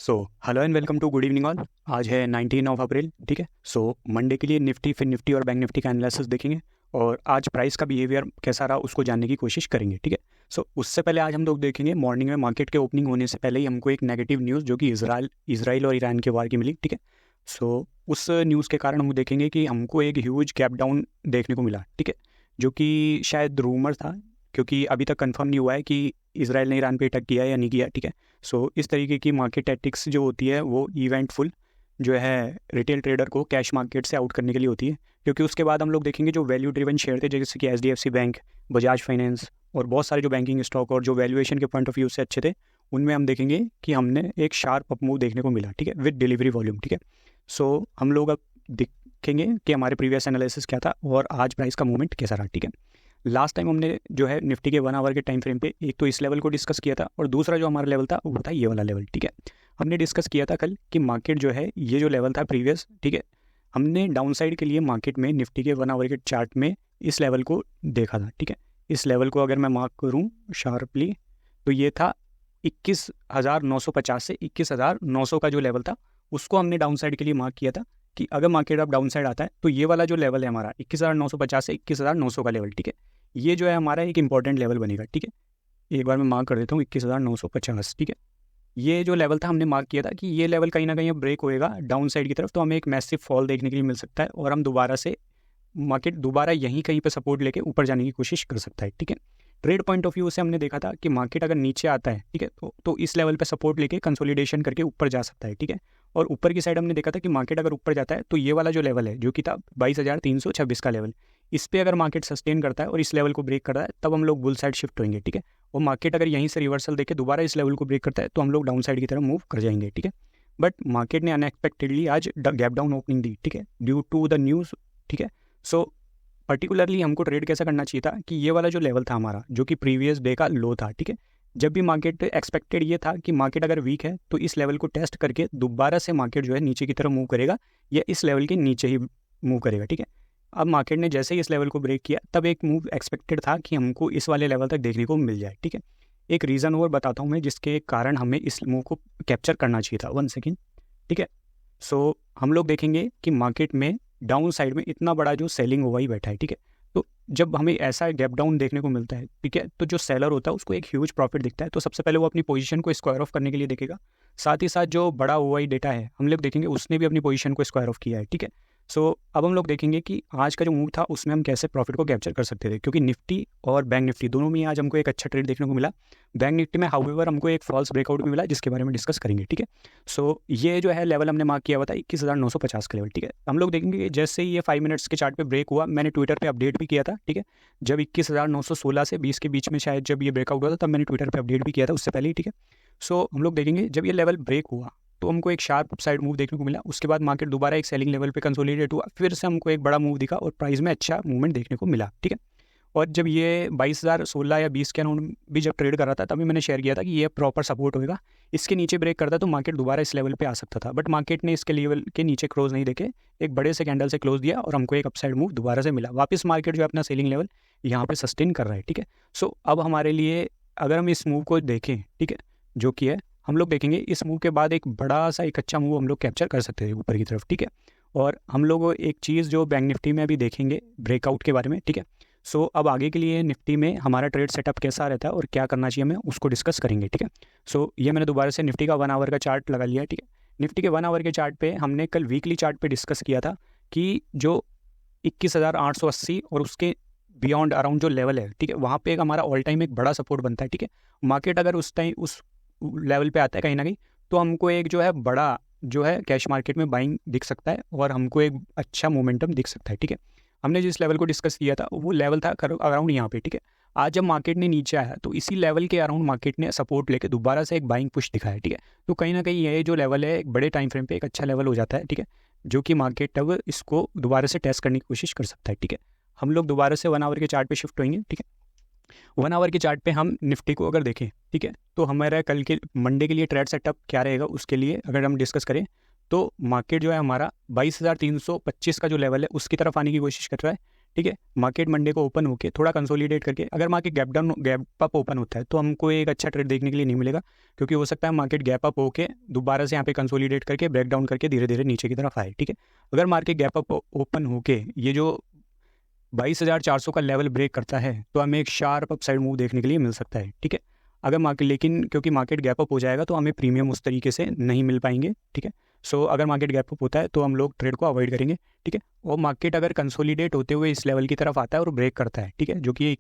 So hello and welcome to good evening all. आज है 19 अप्रैल, ठीक है। सो मंडे के लिए निफ्टी, फिर निफ्टी और बैंक निफ्टी का एनालिसिस देखेंगे और आज प्राइस का बिहेवियर कैसा रहा उसको जानने की कोशिश करेंगे, ठीक है। सो उससे पहले आज हम लोग देखेंगे मॉर्निंग में मार्केट के ओपनिंग होने से पहले ही हमको एक नेगेटिव न्यूज़ जो कि इसराइल और ईरान के वार की मिली, ठीक है। सो उस न्यूज़ के कारण हम देखेंगे कि हमको एक ह्यूज गैप डाउन देखने को मिला, ठीक है, जो कि शायद रूमर था, क्योंकि अभी तक कंफर्म नहीं हुआ है कि इसराइल ने ईरान पे अटैक किया या नहीं किया, ठीक है। सो इस तरीके की मार्केट टैक्टिक्स जो होती है वो इवेंटफुल जो है रिटेल ट्रेडर को कैश मार्केट से आउट करने के लिए होती है, क्योंकि उसके बाद हम लोग देखेंगे जो वैल्यू ड्रिवन शेयर थे जैसे कि एचडीएफसी बैंक, बजाज फाइनेंस और बहुत सारे जो बैंकिंग स्टॉक और जो वैल्यूएशन के पॉइंट ऑफ व्यू से अच्छे थे, उनमें हम देखेंगे कि हमने एक शार्प अप मूव देखने को मिला, ठीक है, विद डिलीवरी वॉल्यूम, ठीक है। सो हम लोग अब देखेंगे कि हमारे प्रीवियस एनालिसिस क्या था और आज प्राइस का मूवमेंट कैसा रहा, ठीक है। लास्ट टाइम हमने जो है निफ्टी के 1 आवर के टाइम फ्रेम पे एक तो इस लेवल को डिस्कस किया था और दूसरा जो हमारा लेवल था वो था ये वाला लेवल, ठीक है। हमने डिस्कस किया था कल कि मार्केट जो है ये जो लेवल था प्रीवियस, ठीक है, हमने डाउन साइड के लिए मार्केट में निफ्टी के 1 आवर के चार्ट में इस लेवल को देखा था, ठीक है। इस लेवल को अगर मैं मार्क करूँ शार्पली तो ये था 21,950 से 21,900 का जो लेवल था, उसको हमने डाउन साइड के लिए मार्क किया था कि अगर मार्केट अब डाउन साइड आता है तो ये वाला जो लेवल है हमारा 21,950 से 21,900 का लेवल, ठीक है, ये जो है हमारा एक इंपॉर्टेंट लेवल बनेगा, ठीक है। एक बार मैं मार्क कर देता हूँ 21,950, ठीक है। ये जो लेवल था हमने मार्क किया था कि ये लेवल कहीं ना कहीं ब्रेक होएगा डाउन साइड की तरफ, तो हमें एक मैसिव फॉल देखने के लिए मिल सकता है और हम दोबारा से मार्केट दोबारा यहीं कहीं पे सपोर्ट लेके ऊपर जाने की कोशिश कर सकता है, ठीक है। ट्रेड पॉइंट ऑफ व्यू से हमने देखा था कि मार्केट अगर नीचे आता है, ठीक है, तो इस लेवल पे सपोर्ट लेके कंसोलिडेशन करके ऊपर जा सकता है, ठीक है। और ऊपर की साइड हमने देखा था कि मार्केट अगर ऊपर जाता है तो ये वाला जो लेवल है जो कि था 22,326 का लेवल, इस पे अगर मार्केट सस्टेन करता है और इस लेवल को ब्रेक करता है तब हम लोग बुल साइड शिफ्ट होंगे, ठीक है। और मार्केट अगर यहीं से रिवर्सल देके दोबारा इस लेवल को ब्रेक करता है तो हम लोग डाउन साइड की तरफ मूव कर जाएंगे, ठीक है। बट मार्केट ने अनएक्सपेक्टेडली आज गैप डाउन ओपनिंग दी, ठीक है, ड्यू टू द न्यूज़, ठीक है। सो पर्टिकुलरली हमको ट्रेड कैसा करना चाहिए था कि ये वाला जो लेवल था हमारा जो कि प्रीवियस डे का लो था, ठीक है। जब भी मार्केट एक्सपेक्टेड ये था कि मार्केट अगर वीक है तो इस लेवल को टेस्ट करके दोबारा से मार्केट जो है नीचे की तरफ मूव करेगा या इस लेवल के नीचे ही मूव करेगा, ठीक है। अब मार्केट ने जैसे ही इस लेवल को ब्रेक किया तब एक मूव एक्सपेक्टेड था कि हमको इस वाले लेवल तक देखने को मिल जाए, ठीक है। एक रीज़न और बताता हूँ मैं जिसके कारण हमें इस मूव को कैप्चर करना चाहिए था, 1 सेकेंड, ठीक है। सो हम लोग देखेंगे कि मार्केट में डाउन साइड में इतना बड़ा जो सेलिंग हुआ ही बैठा है, ठीक है। तो जब हमें ऐसा गैप डाउन देखने को मिलता है, ठीक है, तो जो सेलर होता है उसको एक ह्यूज प्रॉफिट दिखता है, तो सबसे पहले वो अपनी पोजीशन को स्क्वायर ऑफ करने के लिए देखेगा। साथ ही साथ जो बड़ा ओआई डेटा है हम लोग देखेंगे उसने भी अपनी पोजीशन को स्क्वायर ऑफ किया है, ठीक है। सो अब हम लोग देखेंगे कि आज का जो मूव था उसमें हम कैसे प्रॉफिट को कैप्चर कर सकते थे, क्योंकि निफ्टी और बैंक निफ्टी दोनों में आज हमको एक अच्छा ट्रेड देखने को मिला। बैंक निफ्टी में हाउएवर हमको एक फॉल्स ब्रेकआउट भी मिला जिसके बारे में डिस्कस करेंगे, ठीक है। सो ये जो है लेवल हमने मार्क किया हुआ था 21,950 का लेवल, ठीक है। हम लोग देखेंगे कि जैसे ही ये 5 मिनट्स के चार्ट पे ब्रेक हुआ, मैंने ट्विटर पे अपडेट भी किया था, ठीक है। जब 21,916 से 20 के बीच में शायद जब ये ब्रेकआउट हुआ था तब मैंने ट्विटर पे अपडेट भी किया था उससे पहले ही, ठीक है। सो हम लोग देखेंगे जब ये लेवल ब्रेक हुआ तो हमको एक शार्प साइड मूव देखने को मिला, उसके बाद मार्केट दोबारा एक सेलिंग लेवल पे कंसोलिडेट हुआ, फिर से हमको एक बड़ा मूव दिखा और प्राइस में अच्छा मूवमेंट देखने को मिला, ठीक है। और जब ये 22,016 या 20 के अराउंड भी जब ट्रेड कर रहा था तभी मैंने शेयर किया था कि ये प्रॉपर सपोर्ट होगा, इसके नीचे ब्रेक करता तो मार्केट दोबारा इस लेवल पे आ सकता था, बट मार्केट ने इसके लेवल के नीचे क्लोज नहीं देके एक बड़े से कैंडल से क्लोज दिया और हमको एक अपसाइड मूव दोबारा से मिला। वापस मार्केट जो है अपना सेलिंग लेवल यहाँ पे सस्टेन कर रहा है, ठीक है। सो अब हमारे लिए अगर हम इस मूव को देखें, ठीक है, जो कि है हम लोग देखेंगे इस मूव के बाद एक बड़ा सा एक अच्छा मूव हम लोग कैप्चर कर सकते थे ऊपर की तरफ, ठीक है। और हम लोग एक चीज़ जो बैंक निफ्टी में अभी देखेंगे ब्रेकआउट के बारे में, ठीक है। सो अब आगे के लिए निफ्टी में हमारा ट्रेड सेटअप कैसा रहता है और क्या करना चाहिए हमें उसको डिस्कस करेंगे, ठीक है। सो ये मैंने दोबारा से निफ्टी का 1 आवर का चार्ट लगा लिया, ठीक है। निफ्टी के 1 आवर के चार्ट पे हमने कल वीकली चार्ट पे डिस्कस किया था कि जो 21,880 और उसके बियॉन्ड अराउंड जो लेवल है, ठीक है, वहाँ पे एक हमारा ऑल टाइम एक बड़ा सपोर्ट बनता है, ठीक है। मार्केट अगर उस टाइम उस लेवल पे आता है कहीं ना कहीं तो हमको एक जो है बड़ा जो है कैश मार्केट में बाइंग दिख सकता है और हमको एक अच्छा मोमेंटम दिख सकता है, ठीक है। हमने जिस लेवल को डिस्कस किया था वो लेवल था अराउंड यहाँ पे, ठीक है। आज जब मार्केट ने नीचे आया तो इसी लेवल के अराउंड मार्केट ने सपोर्ट लेके दोबारा से एक बाइंग पुश दिखाया, ठीक है। तो कहीं ना कहीं ये जो लेवल है एक बड़े टाइम फ्रेम पे एक अच्छा लेवल हो जाता है, ठीक है, जो कि मार्केट अब इसको दोबारा से टेस्ट करने की कोशिश कर सकता है, ठीक है। हम लोग दोबारा से 1 आवर के चार्ट पे शिफ्ट होंगे, ठीक है। 1 आवर के चार्ट पे हम निफ्टी को अगर देखें, ठीक है, तो हमारा कल के मंडे के लिए ट्रेड सेटअप क्या रहेगा उसके लिए अगर हम डिस्कस करें तो मार्केट जो है हमारा 22,325 का जो लेवल है उसकी तरफ आने की कोशिश कर रहा है, ठीक है। मार्केट मंडे को ओपन होके थोड़ा कंसोलिडेट करके अगर मार्केट गैप अप ओपन होता है तो हमको एक अच्छा ट्रेड देखने के लिए नहीं मिलेगा, क्योंकि हो सकता है मार्केट गैप अप होके दोबारा से यहाँ पे कंसोलिडेट करके ब्रेक डाउन करके धीरे धीरे नीचे की तरफ आए, ठीक है। अगर मार्केट गैप अप ओपन होके ये जो 22,400 का लेवल ब्रेक करता है तो हमें एक शार्प अपसाइड मूव देखने के लिए मिल सकता है, ठीक है। अगर मार्केट लेकिन क्योंकि मार्केट गैप अप हो जाएगा तो हमें प्रीमियम उस तरीके से नहीं मिल पाएंगे, ठीक है। सो अगर मार्केट गैप अप होता है तो हम लोग ट्रेड को अवॉइड करेंगे, ठीक है। और मार्केट अगर कंसोलिडेट होते हुए इस लेवल की तरफ आता है और ब्रेक करता है, ठीक है, जो कि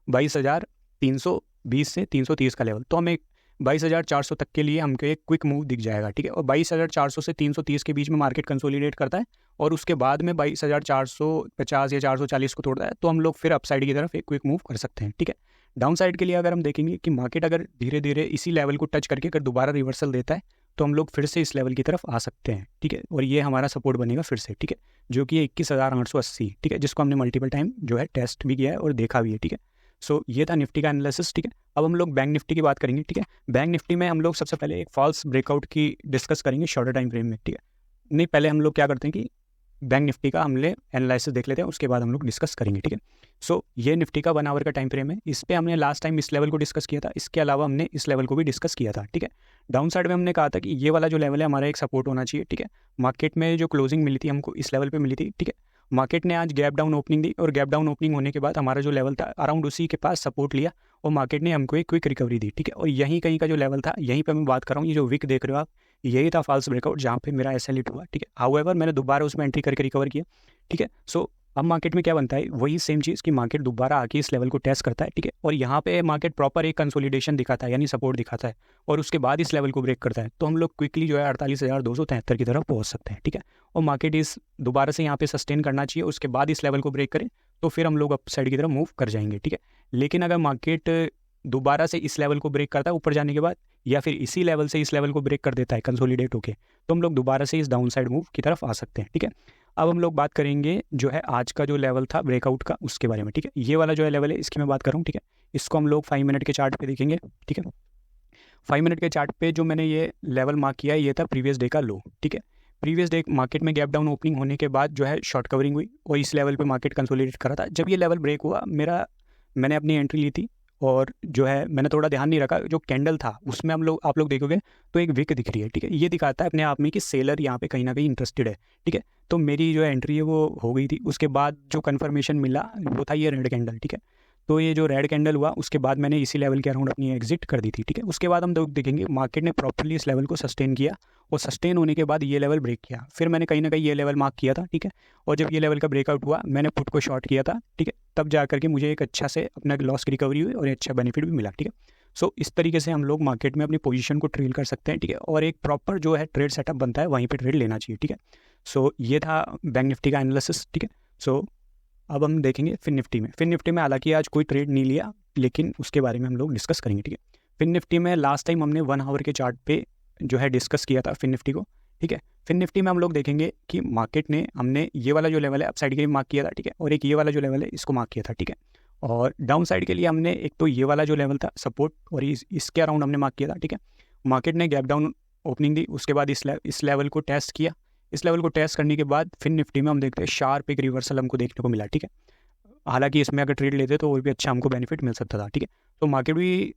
22,320 से 330 का लेवल, तो हमें 22,400 तक के लिए हमको एक क्विक मूव दिख जाएगा, ठीक है। और 22,400 से 330 के बीच में मार्केट कंसोलिडेट करता है और उसके बाद में 22,450 या 440 को तोड़ता है तो हम लोग फिर अपसाइड की तरफ एक क्विक मूव कर सकते हैं, ठीक है। डाउन साइड के लिए अगर हम देखेंगे कि मार्केट अगर धीरे धीरे इसी लेवल को टच करके अगर दोबारा रिवर्सल देता है तो हम लोग फिर से इस लेवल की तरफ आ सकते हैं, ठीक है। और ये हमारा सपोर्ट बनेगा फिर से, ठीक है, जो कि 21,880, ठीक है, जिसको हमने मल्टीपल टाइम जो है टेस्ट भी किया है और देखा भी है, ठीक है। सो ये था निफ्टी का एनालिसिस, ठीक है। अब हम लोग बैंक निफ्टी की बात करेंगे, ठीक है। बैंक निफ्टी में हम लोग सबसे पहले एक फॉल्स ब्रेकआउट की डिस्कस करेंगे शॉर्टर टाइम फ्रेम में, ठीक है। नहीं, पहले हम लोग क्या करते हैं कि बैंक निफ्टी का हमने एनालिसिस देख लेते हैं, उसके बाद हम लोग डिस्कस करेंगे, ठीक है। सो ये निफ्टी का 1 आवर का टाइम फ्रेम है, इस पे हमने लास्ट टाइम इस लेवल को डिस्कस किया था, इसके अलावा हमने इस लेवल को भी डिस्कस किया था, ठीक है। डाउन साइड में हमने कहा था कि ये वाला जो लेवल है हमारा एक सपोर्ट होना चाहिए, ठीक है। मार्केट में जो क्लोजिंग मिली थी हमको इस लेवल पे मिली थी, ठीक है। मार्केट ने आज गैप डाउन ओपनिंग दी और गैप डाउन ओपनिंग होने के बाद हमारा जो लेवल था अराउंड उसी के पास सपोर्ट लिया और मार्केट ने हमको एक क्विक रिकवरी दी, ठीक है। और यहीं कहीं का जो लेवल था यहीं पे मैं बात कर रहा हूँ, ये जो विक देख रहे हो आप, यही था फॉल्स ब्रेकआउट जहाँ पे मेरा एसएल हिट हुआ, ठीक है। हाउएवर मैंने दोबारा उसमें एंट्री करके रिकवर किया, ठीक है। सो अब मार्केट में क्या बनता है, वही सेम चीज़ कि मार्केट दोबारा आके इस लेवल को टेस्ट करता है, ठीक है। और यहाँ पे मार्केट प्रॉपर एक कंसोलिडेशन दिखाता है, यानी सपोर्ट दिखाता है और उसके बाद इस लेवल को ब्रेक करता है तो हम लोग क्विकली जो है 48,273 की तरफ पहुँच सकते हैं, ठीक है। और मार्केट इस दोबारा से यहाँ पे सस्टेन करना चाहिए, उसके बाद इस लेवल को ब्रेक करें तो फिर हम लोग अप साइड की तरफ मूव कर जाएंगे, ठीक है। लेकिन अगर मार्केट दोबारा से इस लेवल को ब्रेक करता है ऊपर जाने के बाद या फिर इसी लेवल से इस लेवल को ब्रेक कर देता है कंसोलिडेट होके, तो हम लोग दोबारा से इस डाउन साइड मूव की तरफ आ सकते हैं, ठीक है। अब हम लोग बात करेंगे जो है आज का जो लेवल था ब्रेकआउट का उसके बारे में, ठीक है। ये वाला जो है लेवल है इसकी मैं बात कर रहा हूँ, ठीक है। इसको हम लोग 5 मिनट के चार्ट पे देखेंगे, ठीक है। 5 मिनट के चार्ट पे जो मैंने ये लेवल मार्क किया है ये था प्रीवियस डे का लो, ठीक है। प्रीवियस डे मार्केट में गैप डाउन ओपनिंग होने के बाद जो है शॉर्ट कवरिंग हुई और इस लेवल पे मार्केट कंसोलिडेट करा था। जब ये लेवल ब्रेक हुआ मैंने अपनी एंट्री ली थी और जो है मैंने थोड़ा ध्यान नहीं रखा, जो कैंडल था उसमें आप लोग देखोगे तो एक विक दिख रही है, ठीक है। ये दिखाता है अपने आप में कि सेलर यहाँ पे कहीं ना कहीं इंटरेस्टेड है, ठीक है। तो मेरी जो एंट्री है वो हो गई थी। उसके बाद जो कन्फर्मेशन मिला वो था ये रेड कैंडल, ठीक है। तो ये जो रेड कैंडल हुआ उसके बाद मैंने इसी लेवल के अराउंड अपनी एग्जिट कर दी थी, ठीक है। उसके बाद हम देखेंगे मार्केट ने प्रॉपर्ली इस लेवल को सस्टेन किया और सस्टेन होने के बाद ये लेवल ब्रेक किया, फिर मैंने कहीं ना कहीं ये लेवल मार्क किया था, ठीक है। और जब ये लेवल का ब्रेकआउट हुआ मैंने पुट को शॉर्ट किया था, ठीक है। तब जा करके मुझे एक अच्छा से अपना लॉस की रिकवरी हुई और अच्छा बेनिफिट भी मिला, ठीक है। सो इस तरीके से हम लोग मार्केट में अपनी पोजीशन को ट्रेल कर सकते हैं, ठीक है। और एक प्रॉपर जो है ट्रेड सेटअप बनता है वहीं पे ट्रेड लेना चाहिए, ठीक है। सो ये था बैंक निफ्टी का एनालिसिस, ठीक है। सो अब हम देखेंगे फिन निफ्टी में हालांकि आज कोई ट्रेड नहीं लिया लेकिन उसके बारे में हम लोग डिस्कस करेंगे, ठीक है। फिन निफ्टी में लास्ट टाइम हमने 1 आवर के चार्ट पे जो है डिस्कस किया था फिन निफ्टी को, ठीक है। फिन निफ्टी में हम लोग देखेंगे कि मार्केट ने हमने ये वाला जो लेवल है अपसाइड के लिए मार्क किया था, ठीक है। और एक ये वाला जो लेवल है इसको मार्क किया था, ठीक है। और डाउन साइड के लिए हमने एक तो ये वाला जो लेवल था सपोर्ट और इसके अराउंड हमने मार्क किया था, ठीक है। मार्केट ने गैप डाउन ओपनिंग दी, उसके बाद इस लेवल को टेस्ट किया। इस लेवल को टेस्ट करने के बाद फिन निफ्टी में हम देखते हैं शार्प एक रिवर्सल हमको देखने को मिला, ठीक है। हालांकि इसमें अगर ट्रेड लेते तो और भी अच्छा हमको बेनिफिट मिल सकता था, ठीक है। तो मार्केट भी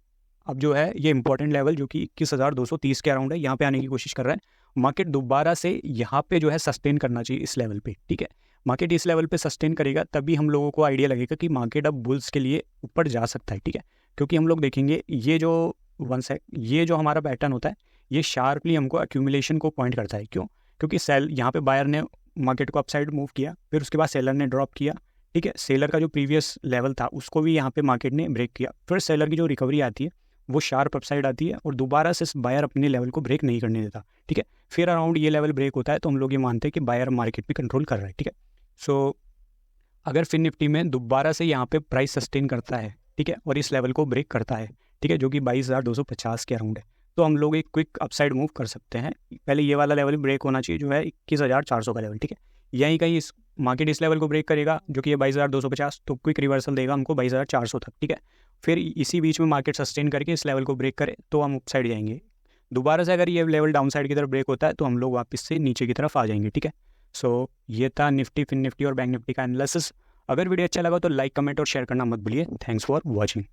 अब जो है ये इंपॉर्टेंट लेवल जो कि 21,230 के अराउंड है यहाँ पे आने की कोशिश कर रहा है। मार्केट दोबारा से यहाँ पे जो है सस्टेन करना चाहिए इस लेवल पे, ठीक है। मार्केट इस लेवल पे सस्टेन करेगा तभी हम लोगों को आइडिया लगेगा कि मार्केट अब बुल्स के लिए ऊपर जा सकता है, ठीक है। क्योंकि हम लोग देखेंगे ये जो हमारा पैटर्न होता है ये शार्पली हमको एक्यूमुलेशन को पॉइंट करता है। क्यों? क्योंकि यहाँ पे बायर ने मार्केट को अपसाइड मूव किया, फिर उसके बाद सेलर ने ड्रॉप किया, ठीक है। सेलर का जो प्रीवियस लेवल था उसको भी यहाँ पे मार्केट ने ब्रेक किया, फिर सेलर की जो रिकवरी आती है वो शार्प अपसाइड आती है और दोबारा से बायर अपने लेवल को ब्रेक नहीं करने देता, ठीक है। फिर अराउंड ये लेवल ब्रेक होता है तो हम लोग ये मानते हैं कि बायर मार्केट में कंट्रोल कर रहा है, ठीक है। सो अगर फिन निफ्टी में दोबारा से यहाँ पे प्राइस सस्टेन करता है, ठीक है, और इस लेवल को ब्रेक करता है, ठीक है, जो कि 22,250 के अराउंड है, तो हम लोग एक क्विक अपसाइड मूव कर सकते हैं। पहले ये वाला लेवल ब्रेक होना चाहिए जो है 21,400 का लेवल, ठीक है। यहीं कहीं इस मार्केट इस लेवल को ब्रेक करेगा जो कि ये 22,250, तो क्विक रिवर्सल देगा हमको 22,400 तक, ठीक है। फिर इसी बीच में मार्केट सस्टेन करके इस लेवल को ब्रेक करे तो हम अपसाइड जाएंगे। दोबारा से अगर ये लेवल डाउन साइड की तरफ ब्रेक होता है तो हम लोग वापस से नीचे की तरफ आ जाएंगे, ठीक है। सो ये था निफ्टी, फिन निफ्टी और बैंक निफ्टी का एनालिसिस। अगर वीडियो अच्छा लगा तो लाइक, कमेंट और शेयर करना मत भूलिए। Thanks for watching.